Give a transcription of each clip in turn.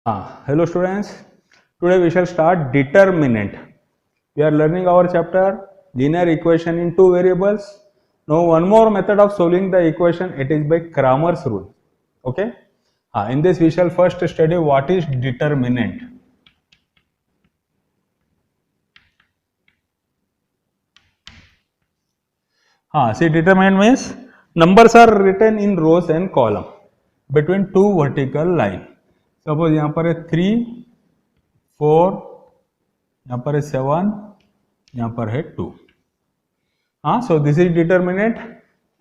Hello students, today we shall start determinant. We are learning our chapter linear equation in two variables. Now one more method of solving the equation, it is by Cramer's rule. Okay. In this we shall first study what is determinant. See, determinant means numbers are written in rows and column between two vertical line. Suppose यहाँ पर है 3, 4, यहाँ पर है 7, यहाँ पर है 2. So this is determinant.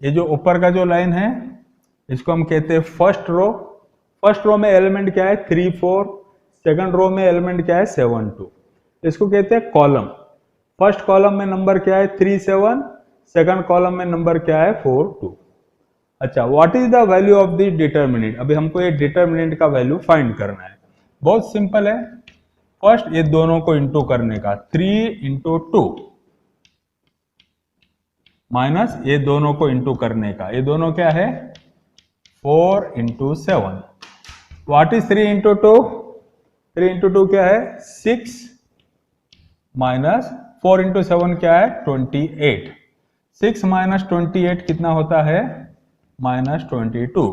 ये जो ऊपर का जो लाइन है इसको हम कहते हैं फर्स्ट रो. फर्स्ट रो में एलिमेंट क्या है 3, 4. सेकंड रो में एलिमेंट क्या है 7, 2. इसको कहते हैं कॉलम. फर्स्ट कॉलम में नंबर क्या है 3, 7. सेकंड कॉलम में नंबर क्या है 4, 2. अच्छा, what is the value of the determinant. अभी हमको ये डिटर्मिनेंट का वैल्यू फाइंड करना है. बहुत सिंपल है. फर्स्ट ये दोनों को इंटू करने का 3 इंटू 2 माइनस ये दोनों को इंटू करने का, ये दोनों क्या है 4 into 7. What is 3 into 2. 3 into 2 क्या है 6 माइनस 4 इंटू 7 क्या है 28. 6 माइनस 28 कितना होता है -22.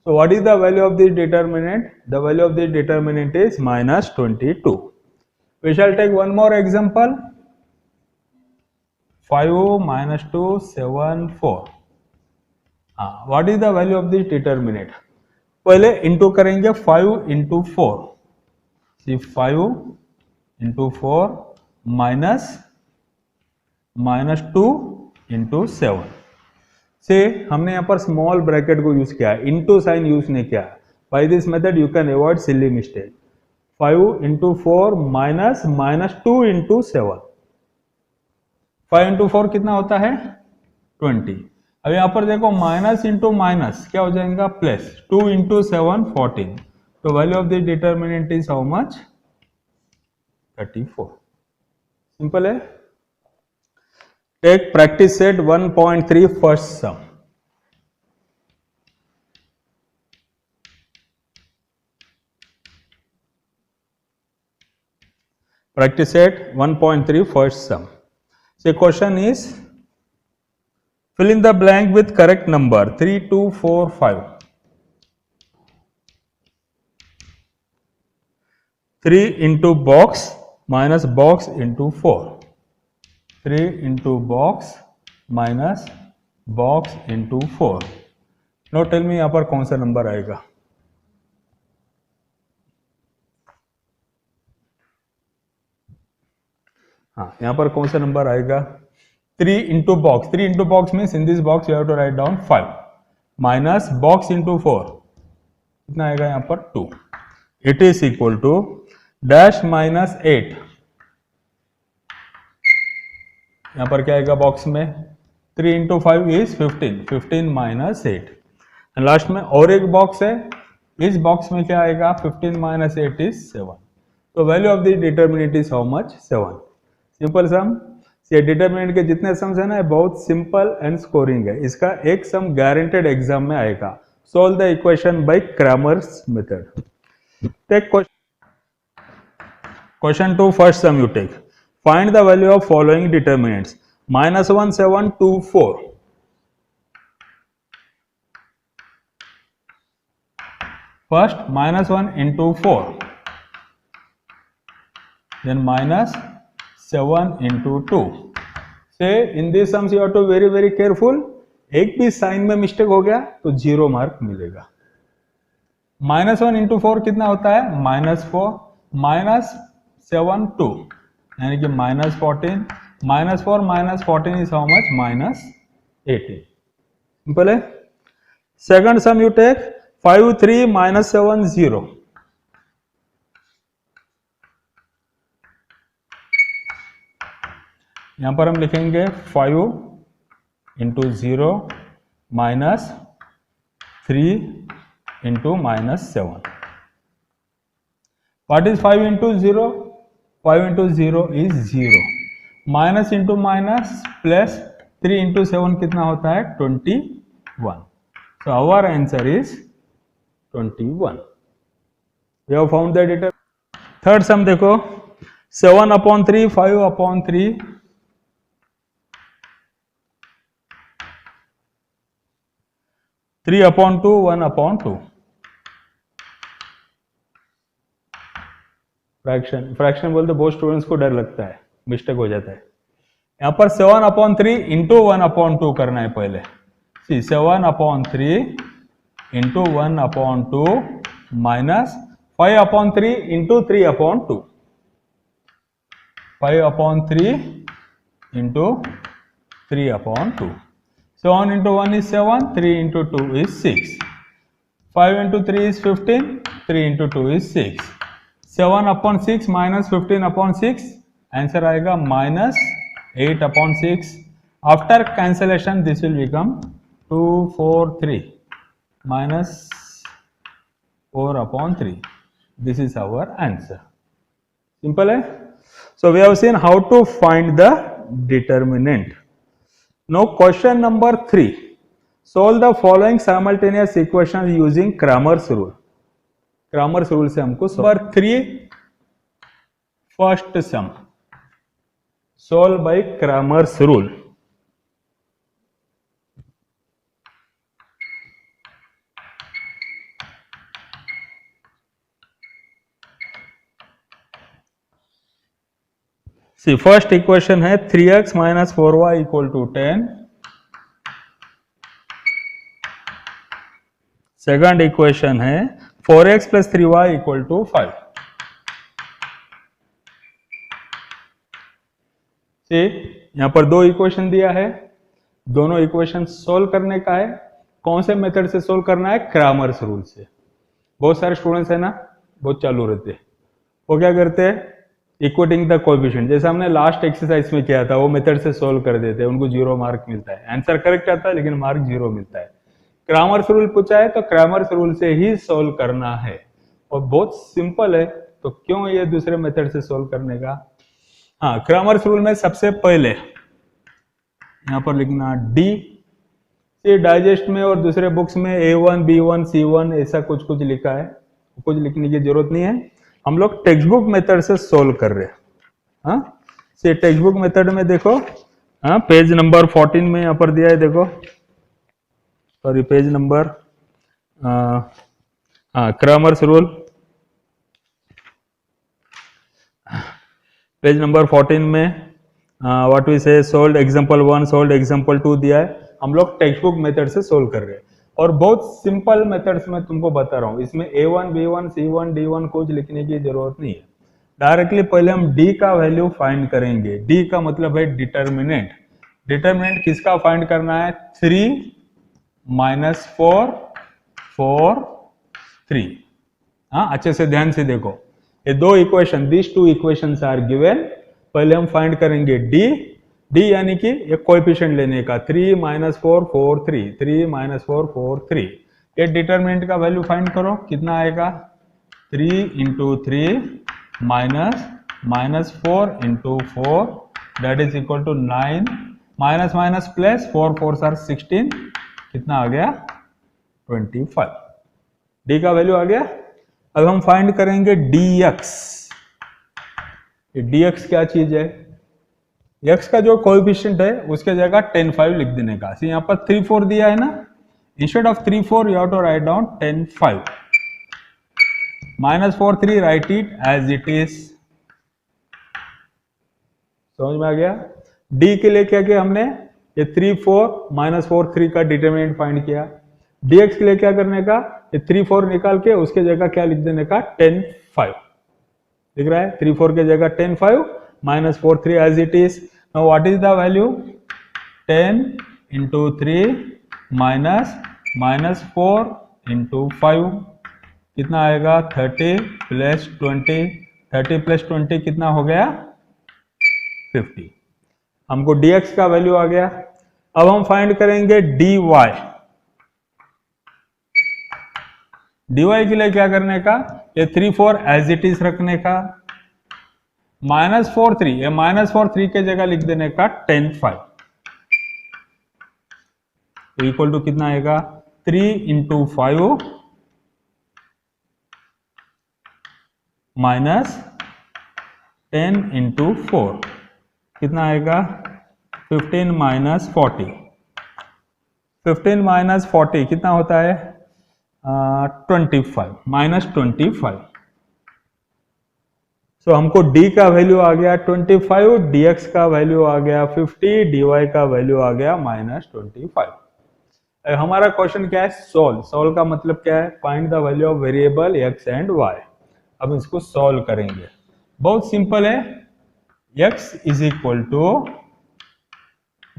So what is the value of this determinant? The value of this determinant is -22. We shall take one more example. 5 minus 2, 7, 4. What is the value of this determinant? पहले into करेंगे 5 into 4. See 5 into 4 minus -2 into 7. से हमने यहाँ पर small bracket को use किया है, into sine use नहीं किया. By this method you can avoid silly mistake. 5 into 4 minus -2 into 7. 5 into 4 कितना होता है 20. अब यहाँ पर देखो माइनस इंटू माइनस क्या हो जाएगा प्लस. 2 इंटू 7 14. तो value of the determinant is how much 34. Simple है. Take practice set 1.3 first sum. Practice set 1.3 first sum. So question is fill in the blank with correct number 3, 2, 4, 5. 3 into box minus box into 4. 3 into box minus box into 4. Now tell me यहाँ पर कौन सा number आएगा. यहाँ पर कौन सा number आएगा 3 into box. 3 into box means in this box you have to write down 5 minus box into 4 कितना आएगा यहाँ पर 2. It is equal to dash minus 8. यहाँ पर क्या आएगा बॉक्स में 3 इंटू 5 इज 15. 15 माइनस 8. लास्ट में और एक बॉक्स है, इस बॉक्स में क्या आएगा 15 माइनस 8 इज 7. तो value of the determinant is how much 7. Simple सम. ये डिटर्मिनेंट के जितने सम्स है ना बहुत सिंपल एंड स्कोरिंग है. इसका एक सम गारंटेड एग्जाम में आएगा. Solve the equation by Cramer's method. Take question 2 first sum you take. Find the value of following determinants -1, 7, 2, 4. First -1 into 4, then -7 into 2. Say in this sums you have to very careful. एक भी sign में mistake हो गया तो 0 mark मिलेगा. -1 into 4 कितना होता है -4 -7 2 यानी कि -14. -4 -14 इज हाउ मच -18. सिंपल है. Second sum you take 5, 3 -7 0. यहां पर हम लिखेंगे 5 into 0 minus 3 into -7. What is 5 into 0. 5 into 0 is 0. Minus into minus plus 3 into 7 कितना होता है 21. So our answer is 21. We have found the deter. Third sum देखो, 7/3, 5/3, 3/2, 1/2। Fraction बोलते बहुत स्टूडेंट्स को डर लगता है, मिस्टेक हो जाता है। यहाँ पर 7/3 इंटू 1/2 करना है पहले। सी 7/3 into 1/2 minus 5/3 into 3/2। 5/3 into 3/2। 7 into 1 is 7, 3 into 2 is 6. 5 into 3 is 15, 3 into 2 is 6. 7/6 minus 15/6, answer आएगा minus 8/6. After cancellation, this will become 2, 4, 3 minus 4/3. This is our answer. Simple है? So we have seen how to find the determinant. Now question number 3. Solve the following simultaneous equations using Cramer's rule. Cramer's rule से हमको number 3 first sum solve by Cramer's rule. See, first equation है 3x minus 4y equal to 10. Second equation है 4x plus 3y equal to 5. See, यहां पर दो equation दिया है, दोनों इक्वेशन सोल्व करने का है। कौन से मेथड से सोल्व करना है? क्रामर्स रूल से। बहुत सारे स्टूडेंट्स है ना, बहुत चालू रहते हैं, वो क्या करते हैं, इक्वेटिंग द कोएफिशिएंट, जैसे हमने लास्ट एक्सरसाइज में किया था, वो मेथड से सोल्व कर देते हैं, उनको 0 मार्क मिलता है। आंसर करेक्ट आता है लेकिन मार्क 0 मिलता है। क्रामर्स रूल पूछा है तो क्रामर्स रूल से ही सोल्व करना है, और बहुत सिंपल है, तो क्यों ये दूसरे मेथड से सोल्व करने का। हाँ, क्रामर्स रूल में सबसे पहले यहां पर लिखना डी। ये डाइजेस्ट में और दूसरे बुक्स में A1, B1, C1 ऐसा कुछ कुछ लिखा है, कुछ लिखने की जरूरत नहीं है। हम लोग टेक्स्ट बुक मेथड से सोल्व कर रहे हैं। हाँ, से टेक्स्ट बुक मेथड में देखो, हाँ, पेज नंबर 14 में यहाँ पर दिया है, देखो, सॉरी, पेज नंबर, हाँ, क्रामर्स रूल, पेज नंबर 14 में व्हाट वी से सोल्व एग्जांपल 1, सोल्व एग्जांपल 2 दिया है। हम लोग टेक्स्ट बुक मेथड से सोल्व कर रहे हैं, और बहुत सिंपल मेथड्स में तुमको बता रहा हूँ। इसमें A1, B1, C1, D1 कुछ लिखने की जरूरत नहीं है। डायरेक्टली पहले हम D का वैल्यू फाइंड करेंगे। D का मतलब है डिटर्मिनेंट। डिटर्मिनेंट किसका फाइंड करना है? 3 minus 4, 4, 3। हाँ, अच्छे से ध्यान से देखो, ये दो equation, this two equations are given. पहले हम फाइंड करेंगे डी। डी यानी कि एक कोएफिशिएंट लेने का, 3 minus 4, 4, 3, 3 minus 4, 4, 3। ये डिटरमिनेंट का वैल्यू फाइंड करो, कितना आएगा? 3 into 3 minus 4 into 4, that is equal to 9, minus minus plus 4 4 are 16, कितना आ गया? 25। डी का वैल्यू आ गया। अब हम फाइंड करेंगे dx। dx क्या चीज है? x का जो कोएफिशिएंट है उसके जगह 10 5 लिख देने का। यहाँ पर 3 4 दिया है ना, instead of 3 4 you have to write down 10 5। Minus 4 3 write it as it is. समझ में आ गया? डी के लिए क्या किया हमने? ये 3 4 माइनस 4 3 का डिटरमिनेंट फाइंड किया। dx के लिए क्या करने का? ये 3 4 निकाल के उसके जगह क्या लिख देने का? 10 5। दिख रहा है? 3 4 के जगह 10 5 minus 4 3 as it is. Now what is the value? 10 into 3 minus 4 into 5, कितना आएगा? 30 प्लस 20। 30 प्लस 20 कितना हो गया? 50। हमको dx का वैल्यू आ गया। अब हम फाइंड करेंगे dy। dy के लिए क्या करने का? ये 3 4 एज इट इज रखने का। माइनस 4 3, ये माइनस 4 3 के जगह लिख देने का 10 5। तो इक्वल टू कितना आएगा? 3 into 5 माइनस 10 इंटू 4 कितना आएगा 15 माइनस 40। 15 माइनस 40 कितना होता है 25 माइनस 25। सो हमको d का वैल्यू आ गया 25, dx का वैल्यू आ गया 50, dy का वैल्यू आ गया माइनस 25। हमारा क्वेश्चन क्या है सोल्व का मतलब क्या है find the value of variable x and y। अब इसको सॉल्व करेंगे, बहुत सिंपल है। x is equal to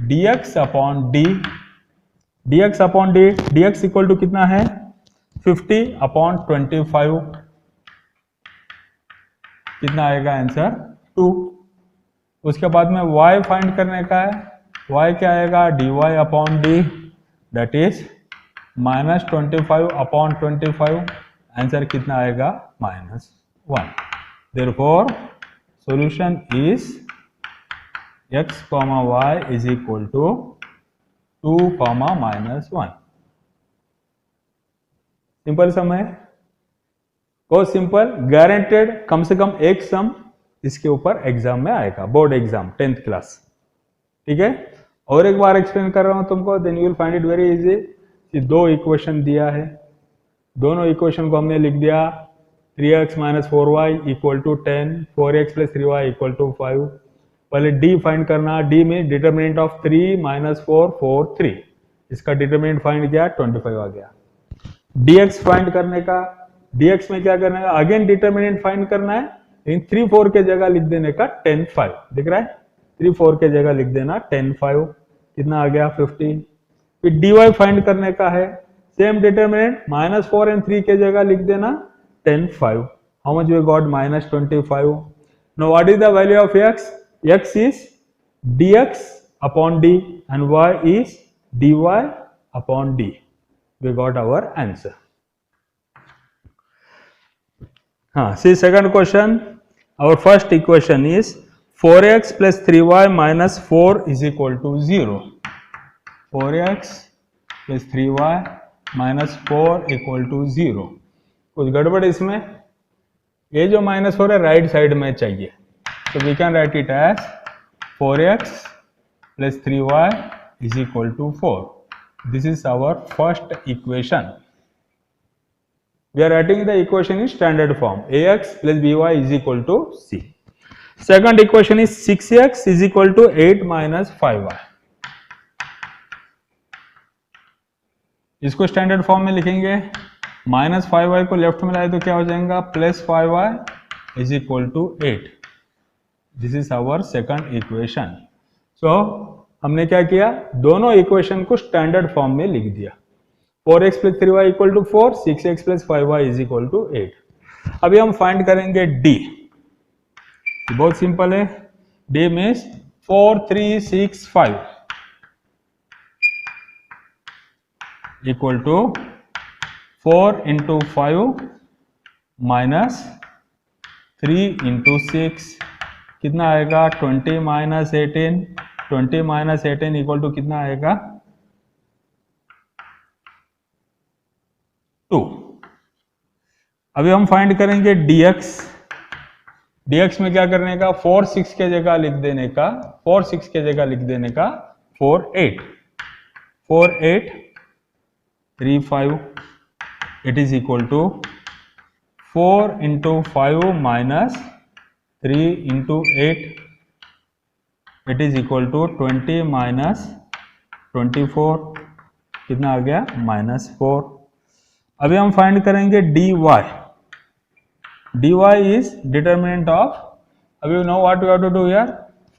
dx upon D, dx upon D, dx equal to कितना है 50 अपॉन 25 कितना आएगा आंसर 2। उसके बाद में y फाइंड करने का है, y क्या आएगा dy upon D that is minus 25 upon 25, answer कितना आएगा -1। Therefore solution is x, y is equal to 2, -1। Simple sum है, बहुत सिंपल, गारंटेड कम से कम एक सम इसके ऊपर एग्जाम में आएगा, बोर्ड एग्जाम 10th क्लास। ठीक है, और एक बार एक्सप्लेन कर रहा हूं तुमको, then you will find it very easy. दो इक्वेशन दिया है, दोनों इक्वेशन को हमने लिख दिया 3x minus 4y equal to 10, 4x plus 3y equal to 5। पहले d फाइंड करना, d में डिटरमिनेंट ऑफ 3 माइनस 4 4 3, इसका डिटरमिनेंट फाइंड किया 25 आ गया। dx फाइंड करने का, dx में क्या करना है अगेन डिटरमिनेंट फाइंड करना है, लेकिन 3 4 के जगह लिख देने का 10 5, दिख रहा है 3 4 के जगह लिख देना 10 5, कितना आ गया 15। फिर dy फाइंड करने का है, सेम डिटरमिनेंट -4 एंड 3 के जगह लिख देना 10 5। How much we got -25। Now what is the value of x? x is dx upon d and y is dy upon d. We got our answer. See second question. Our first equation is 4x plus 3y minus 4 is equal to 0. 4x plus 3y minus 4 equal to 0. कुछ गड़बड़ इसमें, ये जो -4 है right side में चाहिए, so we can write it as 4x plus 3y is equal to 4. This is our first equation. We are writing the equation in standard form, ax plus by is equal to c. Second equation is 6x is equal to 8 minus 5y. इसको standard form में लिखेंगे, -5y को left में लाए तो क्या हो जाएगा +5y is equal to 8. This is our second equation. So हमने क्या किया, दोनों इक्वेशन को स्टैंडर्ड फॉर्म में लिख दिया, 4x plus 3y equal to 4, 6x plus 5y is equal to 8। अभी हम फाइंड करेंगे d, बहुत सिंपल है, d means 4 3 6 5 equal to 4 into 5 minus 3 into 6 कितना आएगा 20 माइनस 18, 20 माइनस 18 इक्वल टू कितना आएगा 2। अभी हम फाइंड करेंगे dx। dx में क्या करने का, 4 6 के जगह लिख देने का, 4 6 के जगह लिख देने का 4 8, 4 8 3 5 it is equal to 4 into 5 minus 3 into 8 it is equal to 20 minus 24 कितना आ गया -4। अभी हम फाइंड करेंगे dy। dy is determinant of, अभी know what you have to do here,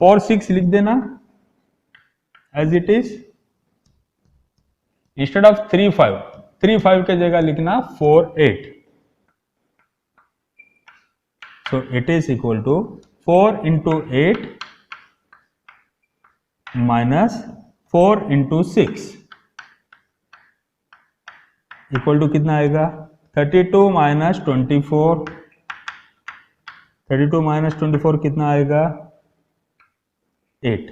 4 6 लिख देना as it is, instead of 3 5, 3 5 के जगह लिखना 4 8। So it is equal to 4 into 8 minus 4 into 6 equal to कितना आएगा 32 माइनस 24, 32 माइनस 24 कितना आएगा 8।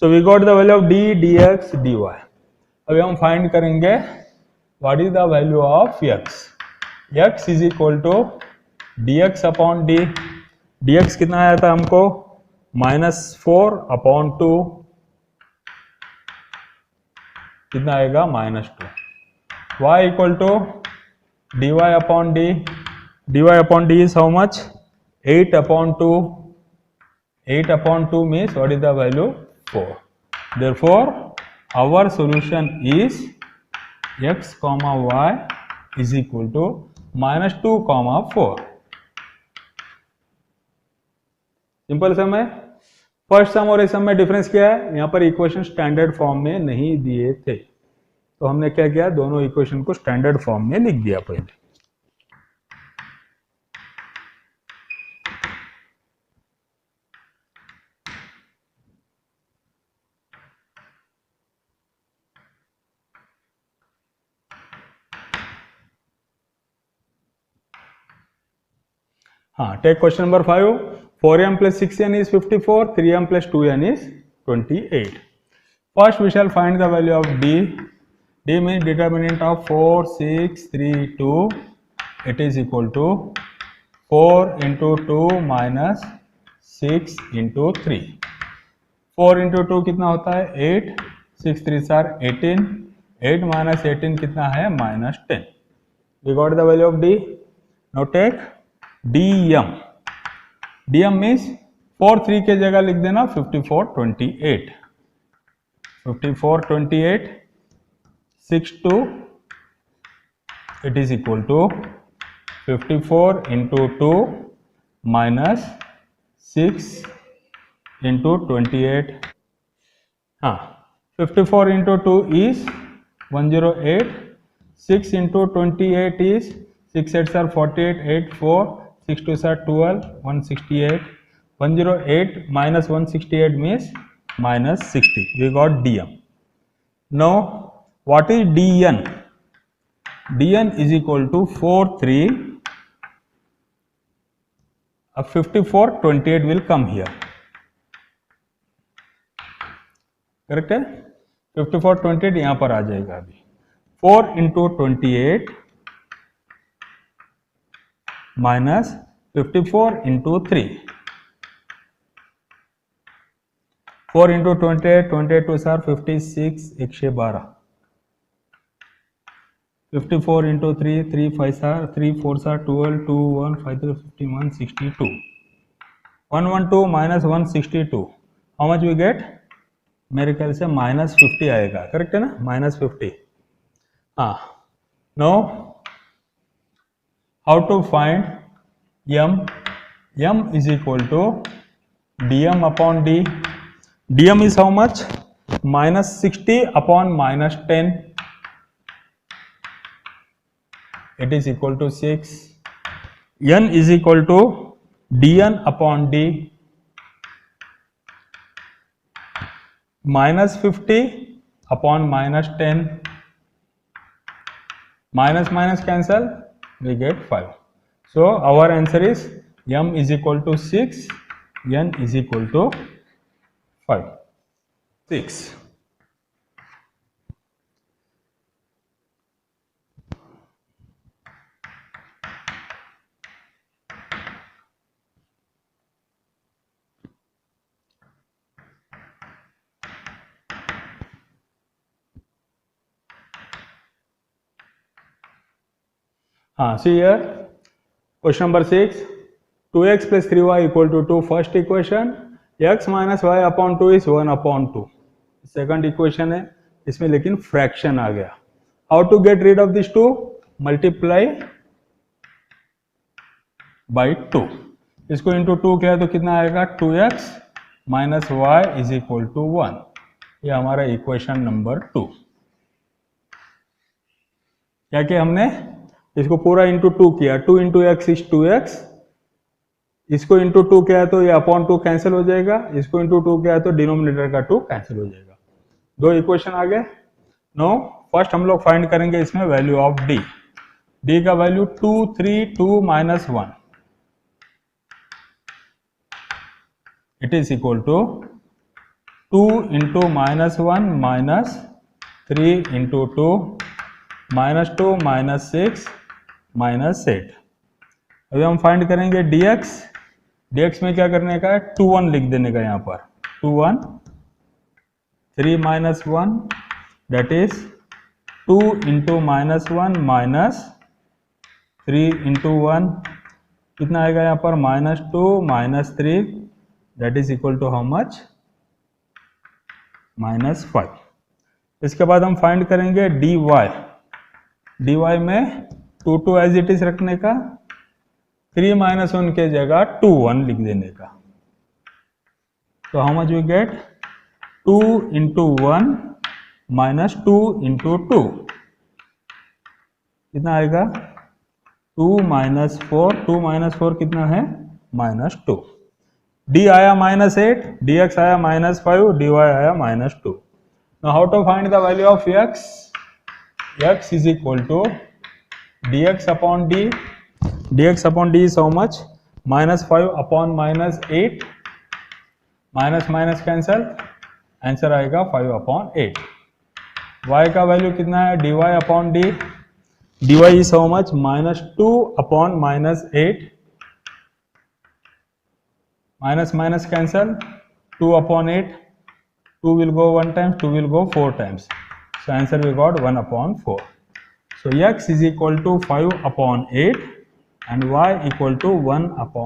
So we got the value of d dx dy। अभी हम फाइंड करेंगे what is the value of x। x is equal to dx upon D, dx कितना आया था हमको -4/2, कितना आएगा -2. y equal to dy upon D, dy upon D is how much 8/2, 8/2 means what is the value 4. Therefore our solution is x comma y is equal to -2, 4. Simple sum है. First सम और इस सम में डिफरेंस क्या है, यहाँ पर equation standard form में नहीं दिए थे, तो हमने क्या किया, दोनों इक्वेशन को स्टैंडर्ड फॉर्म में लिख दिया पहले. हाँ, take question number 5. 4m plus 6n is 54, 3m plus 2n is 28. First we shall find the value of d. d means determinant of 4, 6, 3, 2. It is equal to 4 into 2 minus 6 into 3. 4 into 2 कितना होता है 8, 6 3 are 18, 8 minus 18 कितना है -10. We got the value of d. Now take dm. dm means 4 3 के जगह लिख देना 54 28, 54 28 6 2, it is equal to 54 into 2 minus 6 into 28. हाँ, 54 into 2 is 108, 6 into 28 is 6 8s are 48, 8 4, 6 2s are 12, 168. 108 minus 168 means -60. We got dm. Now what is dn? dn is equal to 4 3. अब 54 28 will come here. Correct है, 54 28 यहां पर आ जाएगा. अभी 4 into 28 minus 54 into 3. 4 into 28, 28 2s are 56, 112. 54 into 3, 3 5s are 3 4s are 12, 2 1 5 3 51, 62. 112 minus 162. How much we get? मेरे ख्याल से -50 आएगा. करेक्ट है ना, -50. हाँ. No how to find m? m is equal to dm upon d. dm is how much? -60 upon -10. It is equal to 6. n is equal to dn upon d. -50 upon -10. Minus cancel, we get 5. So our answer is m is equal to 6, n is equal to 5. 6. हाँ, see here, question number 6. 2x plus 3y equal to 2. First equation, x minus y upon 2 is 1/2. Second equation है, इसमें लेकिन fraction आ गया. How to get rid of this 2? Multiply by 2. इसको into 2 किया तो कितना आएगा 2x minus Y is equal to 1. ये हमारा इक्वेशन नंबर 2. क्या किया हमने, इसको पूरा इंटू 2 किया. 2 इंटू एक्स इज 2x. इसको इंटू 2 किया तो ये अपॉन 2 कैंसिल हो जाएगा. इसको इंटू 2 किया तो डिनोमिनेटर का 2 कैंसिल हो जाएगा. दो इक्वेशन आ गए. नो फर्स्ट हम लोग फाइंड करेंगे इसमें वैल्यू ऑफ डी. डी का value 2 3 2 minus 1. It is equal to 2 into -1 minus 3 into 2 -2 -6 -8. अभी हम फाइंड करेंगे dx, dx में क्या करने का है, 2 1 लिख देने का यहाँ पर, 2 1 3 minus 1 that is 2 into minus 1 minus 3 into 1 कितना आएगा यहाँ पर, -2 -3 that is equal to how much, -5। इसके बाद हम फाइंड करेंगे dy, dy में 2 2 एज इट इज रखने का, 3 माइनस 1 के जगह 2 1 लिख देने का। तो how much we get, 2 into 1 minus 2 into 2 कितना आएगा, 2 माइनस 4, 2 माइनस 4 कितना है, -2। d आया -8, dx आया -5, dy आया -2। Now how to find the value of x? X is equal to dx upon d. dx upon d is how much, -5 upon -8, minus minus cancel, answer आएगा 5 upon 8। y का value कितना है, dy upon d, dy is how much, -2 upon -8, minus minus cancel, 2 upon 8, 2 will go 1 times, 2 will go 4 times, so answer we got 1 upon 4। so x is equal to 5 upon 8 and y equal to 1 upon